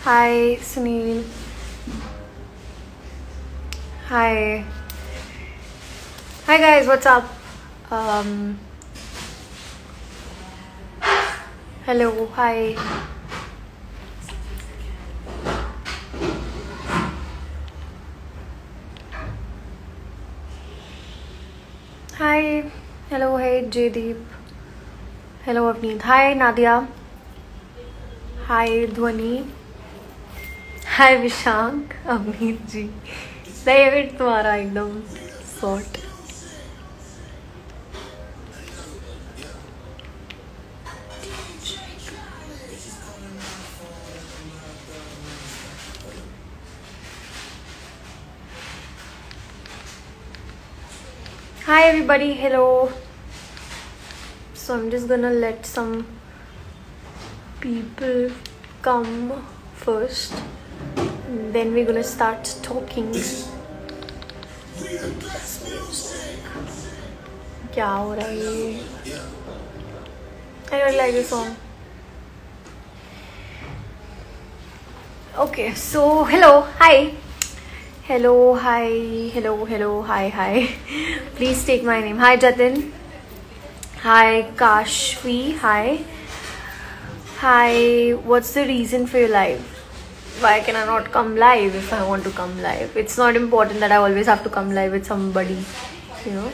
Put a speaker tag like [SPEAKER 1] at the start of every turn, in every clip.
[SPEAKER 1] Hi, Sunil. Hi. Hi guys, what's up? Um, Hello, hi. Hi. Hello, hey, Jaydeep. Hello, Avneet. Hi, Nadia. Hi, Dhwani. Hi, Vishank. Avneet जी. Favourite तुम्हारा एकदम sort. Hi everybody, hello. So I'm just gonna let some people come first. And then we're gonna start talking. क्या हो रहा है ये? I don't like this song. Okay, so hello, hi. Hello, hi, hello, hi. Please take my name. Hi, Jatin. Hi, Kashvi. Hi. Hi, what's the reason for your live? Why can I not come live if I want to come live? It's not important that I always have to come live with somebody, you know.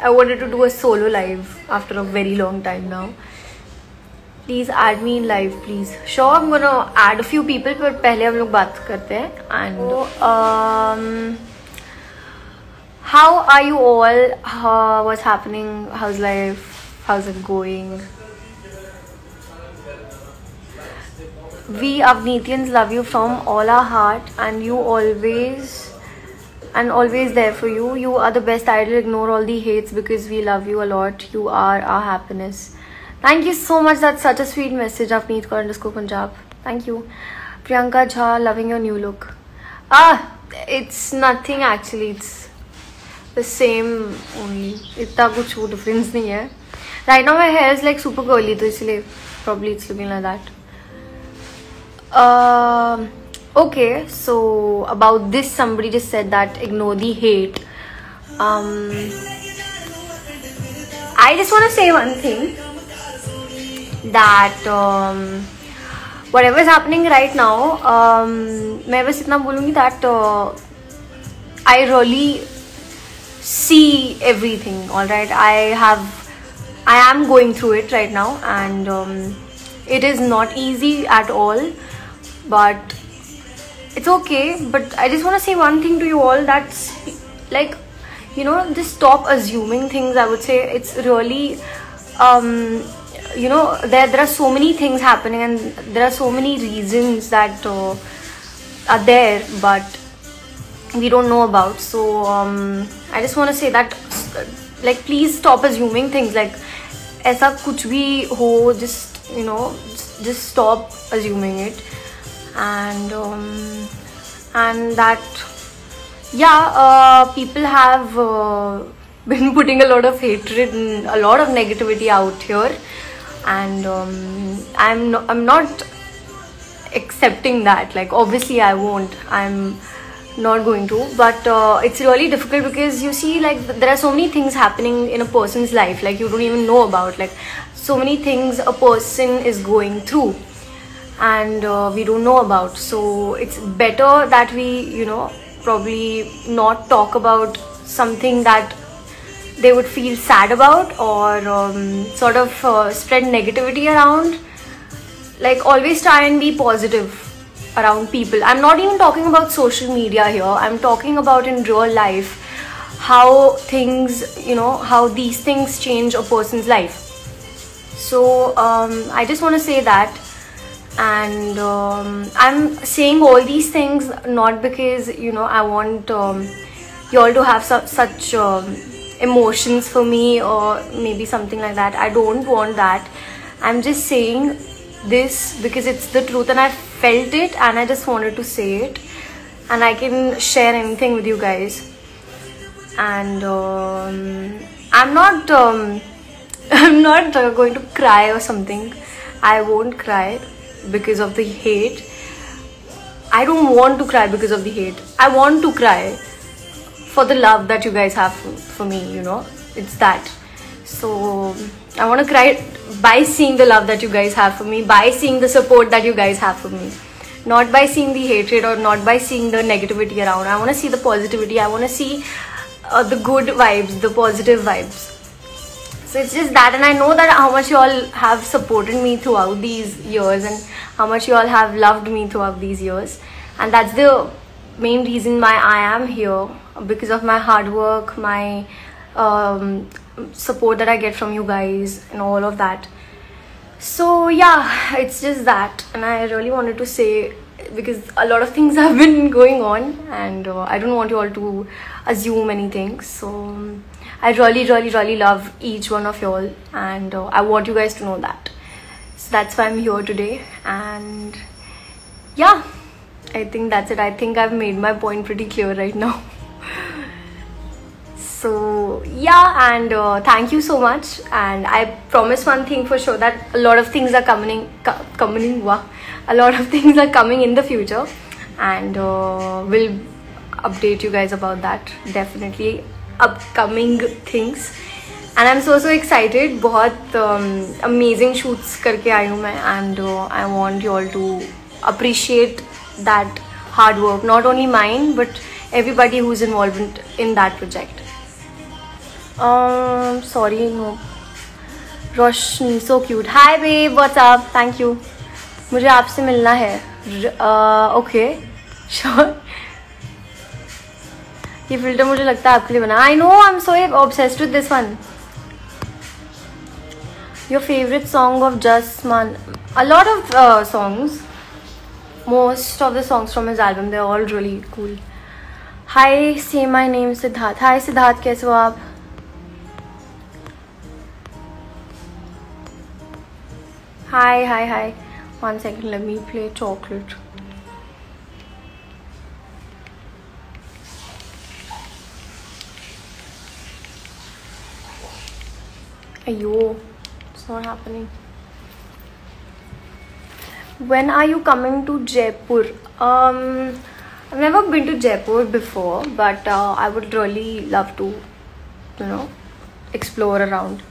[SPEAKER 1] I wanted to do a solo live after a very long time now. Please add me in live, please. Sure, I'm gonna add a few people, but पहले हम लोग बात करते हैं. And how are you all? What's happening? How's life? How's it going? We Avneetians love you from all our heart, and you always there for you. You are the best idol. Ignore all the hates because we love you a lot. You are our happiness. Thank you so much. That's such a sweet message. Avneet Kaur _ Punjab. Thank you. Priyanka Jha, loving your new look. It's nothing actually. It's the same only. इतना कुछ वो difference नहीं है. Right now my hair is like super curly, तो इसलिए probably it's looking like that. Okay, so about this, somebody just said that ignore the hate. I just want to say one thing, that whatever is happening right now, मैं बस इतना बोलूँगी that I really see everything. All right, I am going through it right now, and it is not easy at all, but it's okay. But I just want to say one thing to you all, that's like, you know, just stop assuming things. I would say it's really you know, there are so many things happening, and there are so many reasons that are there, but we don't know about. So I just want to say that, like, please stop assuming things. Like, ऐसा कुछ भी हो, just, you know, just stop assuming it. And that, yeah, people have been putting a lot of hatred and a lot of negativity out here, and I'm not accepting that. Like, obviously I won't, I'm not going to, but it's really difficult because you see, like, there are so many things happening in a person's life, like, you don't even know about, like, so many things a person is going through, and we don't know about. So it's better that we, you know, probably not talk about something that they would feel sad about, or sort of spread negativity around. Like, always try and be positive around people. I'm not even talking about social media here, I'm talking about in real life, how things, you know, how these things change a person's life. So I just want to say that. And I'm saying all these things not because, you know, I want you all to have such emotions for me, or maybe something like that. I don't want that. I'm just saying this because it's the truth, and I felt it, and I just wanted to say it, and I can share anything with you guys. And I'm not I'm not going to cry or something. I won't cry because of the hate, I don't want to cry because of the hate. I want to cry for the love that you guys have for me, you know. It's that. So I want to cry by seeing the love that you guys have for me, by seeing the support that you guys have for me, not by seeing the hatred or not by seeing the negativity around. I want to see the positivity. I want to see the good vibes, the positive vibes. So it's just that, and I know that how much you all have supported me throughout these years and how much you all have loved me throughout these years, and that's the main reason why I am here, because of my hard work, my support that I get from you guys and all of that. So yeah, it's just that, and I really wanted to say, because a lot of things have been going on, and I don't want you all to assume anything. So I really love each one of y'all, and I want you guys to know that. So that's why I'm here today, and yeah, I think that's it. I think I've made my point pretty clear right now. So yeah, and thank you so much, and I promise one thing for sure, that a lot of things are coming a lot of things are coming in the future, and we'll update you guys about that, definitely upcoming things. And I'm so excited. बहुत amazing shoots करके आई हूँ मैं, and I want you all to appreciate that hard work, not only mine but everybody who's involved in that project. Sorry, no. Roshni, so cute. Hi babe, what's up? Thank you. मुझे आपसे मिलना है. Okay, sure. ये filter मुझे लगता है आपके लिए बना. I know, I'm so obsessed with this one. Your favorite song of Jasman? A lot of songs. Most of the songs from his album, they're all really cool. Hi, say my name Siddharth. Hi Siddharth, कैसे हो आप? Hi. 1 second, let me play chocolate. Ayyo, it's not happening. When are you coming to Jaipur? I've never been to Jaipur before, but I would really love to, you know, explore around.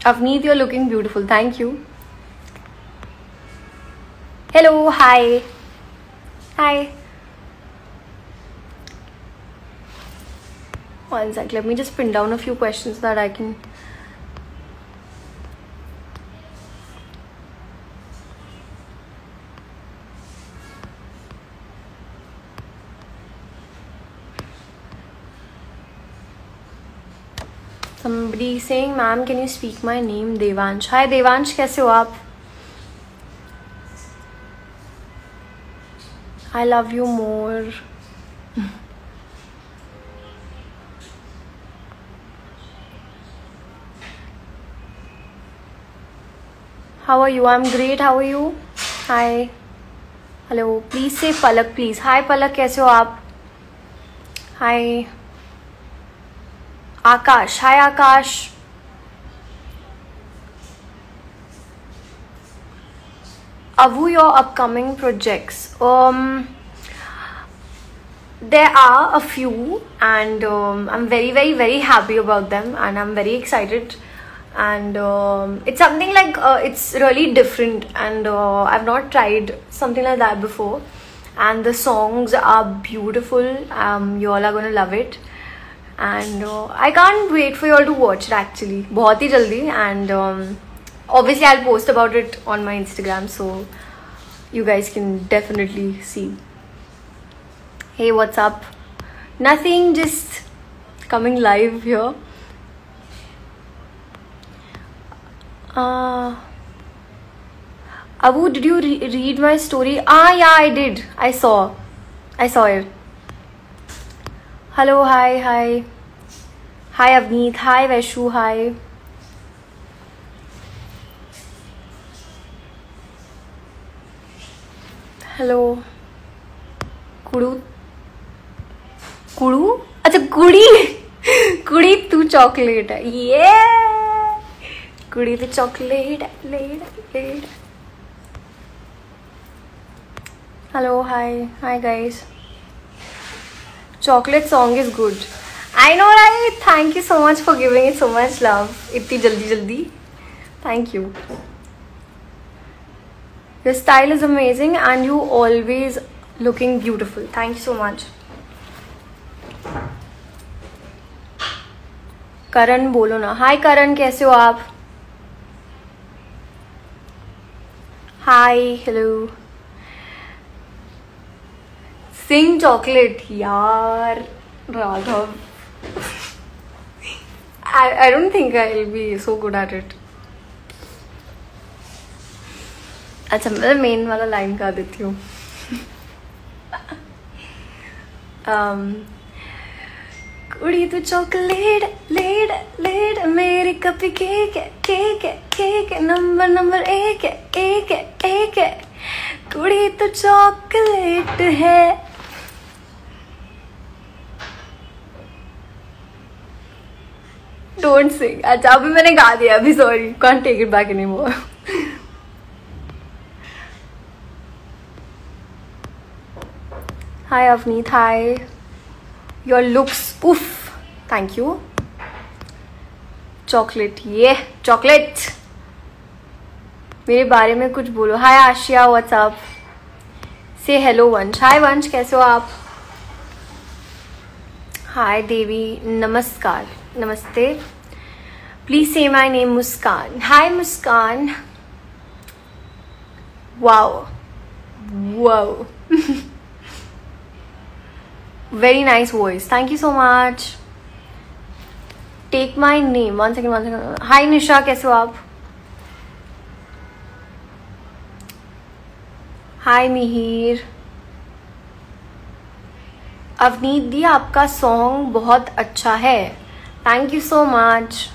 [SPEAKER 1] Avneet, you're looking beautiful. Thank you. Hello, hi. Hi. 1 sec, let me just pin down a few questions that I can. Somebody saying, ma'am, can you speak my name? Devansh. Hi Devansh, कैसे हो आप? I love you more. How are you? I'm great. How are you? Hi. Hello. Please say Palak, please. Hi Palak, कैसे हो आप? Hi. Akash. Hi Akash. Avu, your upcoming projects. There are a few, and I'm very happy about them, and I'm very excited. And it's something like it's really different, and I've not tried something like that before. And the songs are beautiful. You all are gonna love it. And I can't wait for you all to watch it actually. बहुत ही जल्दी. And obviously I'll post about it on my Instagram, so you guys can definitely see. Hey, what's up? Nothing, just coming live here. Abu, did you read my story? Yeah, I did. I saw it. Hello, hi Avneet, hi Vaishu, hi. Hello. Kudu? अच्छा कुड़ी तू chocolate है. ये कुड़ी तू chocolate. Hello, hi guys. Chocolate song is good. I know, right? Thank you so much for giving it so much love. इतनी जल्दी. Thank you. Your style is amazing and you always looking beautiful. Thank you so much. करण बोलो ना. Hi करण, कैसे हो आप? Hi, hello. Sing chocolate. यार Raghav. I don't think I'll be so good at it. अच्छा, मैं मेन वाला लाइन गा देती हूँ. कुड़ी तू चॉकलेट लेड लेड मेरी कपी केक नंबर एक है कुड़ी तू चॉकलेट है. Don't sing. अच्छा, अभी मैंने गा दिया. अभी sorry, can't take it back anymore. Hi Avneet, hi. Your looks, oof. Thank you. Chocolate, yeah, chocolate. मेरे बारे में कुछ बोलो. Hi Ashia, what's up? Say hello Vansh. Hi Vansh, कैसे हो आप? Hi Devi, नमस्कार, नमस्ते. Please say my name Muskan. Hi Muskan. Wow. Very nice voice. Thank you so much. Take my name. One second. Hi Nisha, कैसे हो आप? Hi Mihir. Avneet दी, आपका song बहुत अच्छा है. Thank you so much.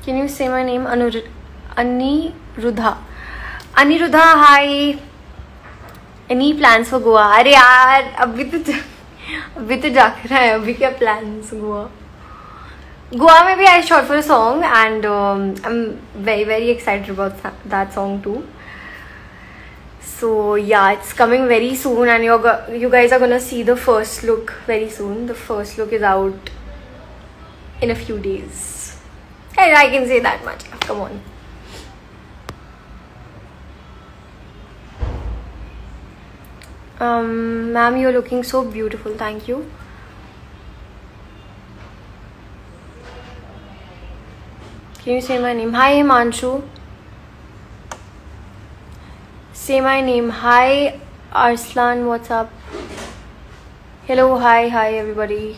[SPEAKER 1] Can you say my name? Aniruddha, hi. Any plans for Goa? अरे यार, अभी तो जाकर आए. अभी क्या plans गोवा में भी I shot for a song and I'm very excited about that song too. So yeah, it's coming very soon and you guys are gonna see the first look very soon. The first look is out in a few days. And I can say that much. Come on. Ma'am, you're looking so beautiful. Thank you. Can you say my name? Hi Himanshu. Say my name. Hi Arslan, what's up? Hello, hi everybody.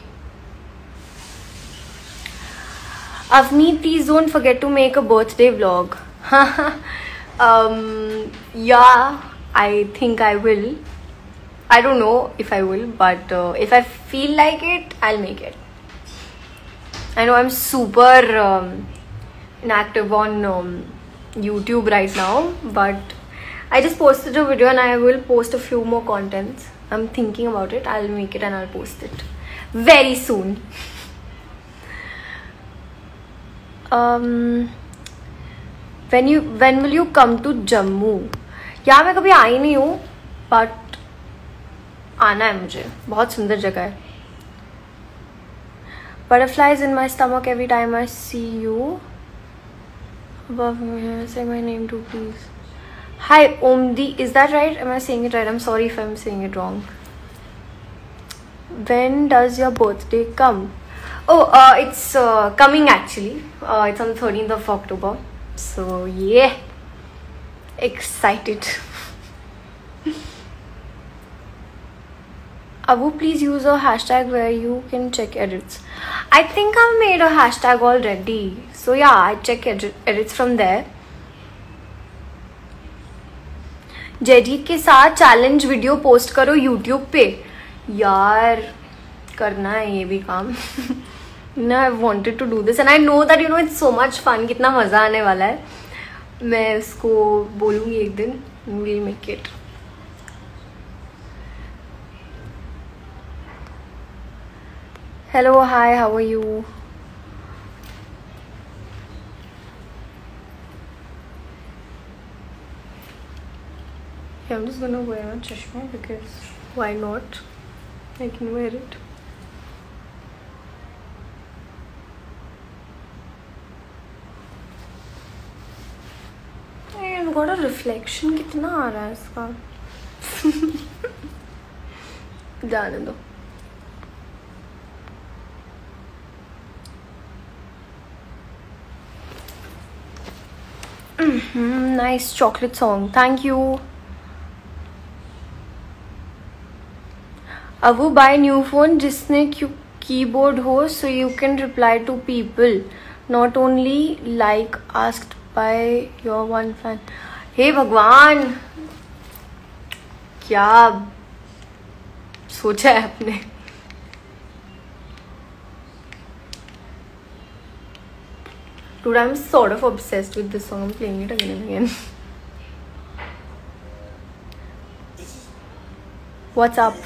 [SPEAKER 1] Avneet, please don't forget to make a birthday vlog. Yeah, I think I will. I don't know if I will, but if I feel like it, I'll make it. I know I'm super inactive on YouTube right now, but I just posted a video and I will post a few more contents. I'm thinking about it. I'll make it and I'll post it very soon. When will you come to Jammu? यार मैं कभी आई नहीं हूँ, but आना है मुझे. बहुत सुंदर जगह है. Butterflies in my stomach every time I see you. Above me, say my name too, please. Hi Omdi, is that right? Am I saying it right? I'm sorry if I'm saying it wrong. When does your birthday come? Oh, it's coming actually. It's on the 13th of October. So yeah, excited. Abu, please use a hashtag where you can check edits. I think I've made a hashtag already. So yeah, I check edits from there. Jayjeet के साथ challenge video post करो YouTube पे. यार करना है ये भी काम. ना I wanted to do this and I know that you know it's so much fun. कितना मज़ा आने वाला है. मैं उसको बोलूँगी एक दिन. We'll make it. Hello, hi, how are you? Okay, I'm just gonna wear my chashma because why not? I can wear it. And got a reflection कितना आ रहा है इसका? जाने दो. Nice chocolate song. Thank you. Abu, buy new phone जिसने keyboard हो so you can reply to people, not only like asked by your one fan. हे भगवान, क्या सोचा है आपने? Dude, I'm sort of obsessed with this song. I'm playing it again and again. What's up?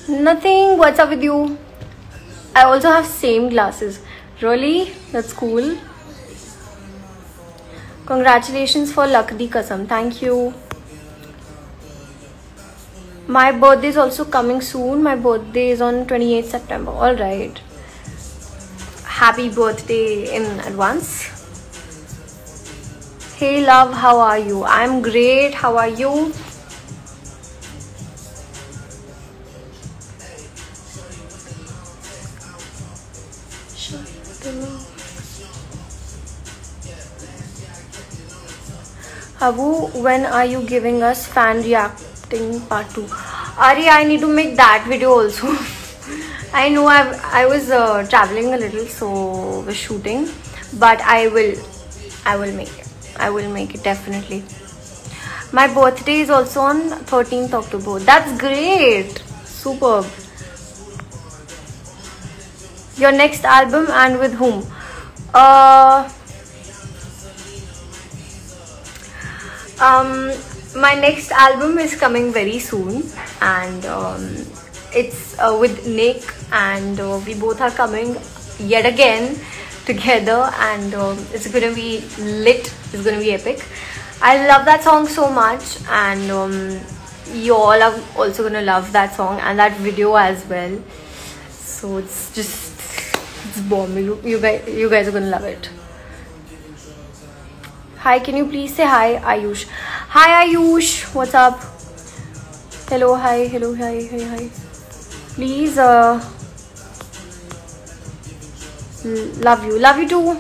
[SPEAKER 1] Nothing. What's up with you? I also have same glasses. Really? That's cool. Congratulations for luck di kasam. Thank you. My birthday is also coming soon. My birthday is on 28th September. Alright. Happy birthday in advance. Hey love, how are you? I'm great. How are you? Abu, when are you giving us fan reacting part 2? Ari, I need to make that video also. I know I was traveling a little, so was shooting, but I will make it. I will make it definitely. My birthday is also on 13th October. That's great. Superb. Your next album and with whom? My next album is coming very soon, and it's with Nick, and we both are coming yet again together, and it's gonna be lit. It's gonna be epic. I love that song so much, and you all are also gonna love that song and that video as well. So it's bomb. You guys are gonna love it. Hi, can you please say hi, Ayush? Hi, Ayush. What's up? Hello, hi, hello, hi. Please, love you too.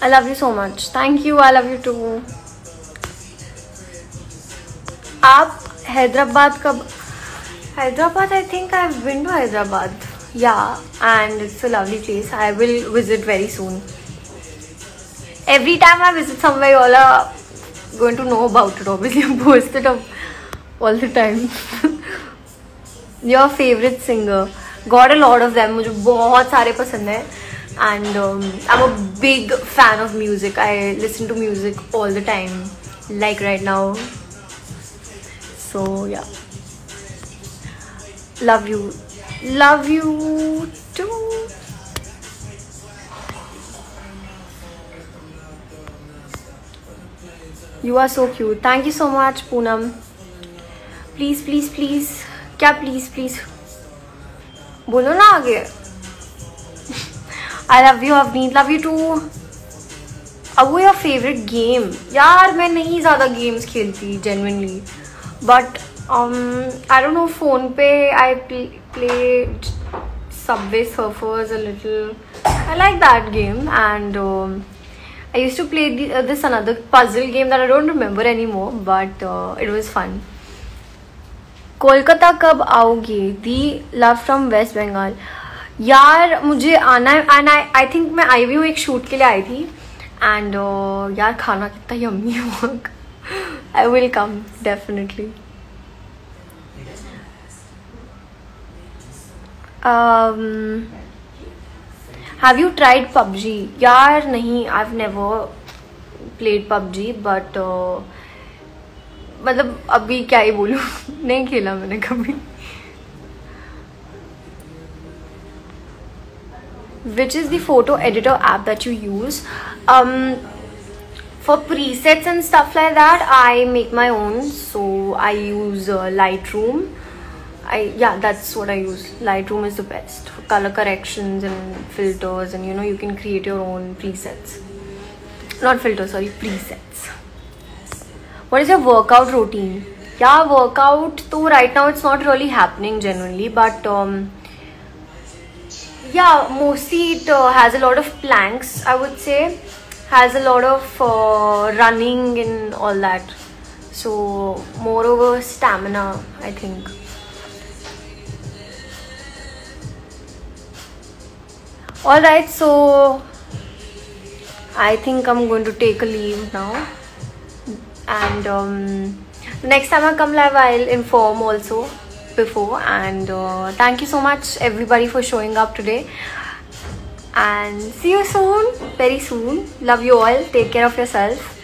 [SPEAKER 1] I love you so much. Thank you. I love you too. आप हैदराबाद कब? Hyderabad, I think I've been to Hyderabad. Yeah, and it's a lovely place. I will visit very soon. Every time I visit somewhere, you all are going to know about it. Obviously, I post it up all the time. Your favorite singer? Got a lot of them. मुझे बहुत सारे पसंद हैं. And I'm a big fan of music. I listen to music all the time, like right now. So yeah. Love you too. You are so cute. Thank you so much, Poonam. Please क्या please बोलो ना आगे. I love you, Avneet. Love you too. अब वो your favorite game? यार मैं नहीं ज़्यादा games खेलती genuinely, but I don't know, phone पे I played Subway Surfers a little. I like that game, and I used to play this another puzzle game that I don't remember anymore, but it was fun. Kolkata कब आओगी? दी love from waste Bengal. यार मुझे आना है, and I think मैं आई हुई हूँ, एक शूट के लिए आई थी, एंड यार खाना कितना यम्मी है वहाँ का. I will come definitely. Have you tried PUBG? यार नहीं, I have never played PUBG, but मतलब अभी क्या ही बोलूँ, नहीं खेला मैंने कभी. which is the photo editor app that you use. For presets and stuff like that, I make my own. So I use Lightroom. Yeah, that's what I use. Lightroom is the best for color corrections and filters, and you can create your own presets. Not filters, sorry, presets. What is your workout routine? Yeah, workout, so right now it's not really happening generally, but yeah, mostly it has a lot of planks, I would say. Has a lot of running and all that. So moreover stamina, I think. Alright, so I think I'm going to take a leave now. And next time I come live, I'll inform also before. And thank you so much everybody for showing up today. And see you soon, very soon. Love you all. Take care of yourself.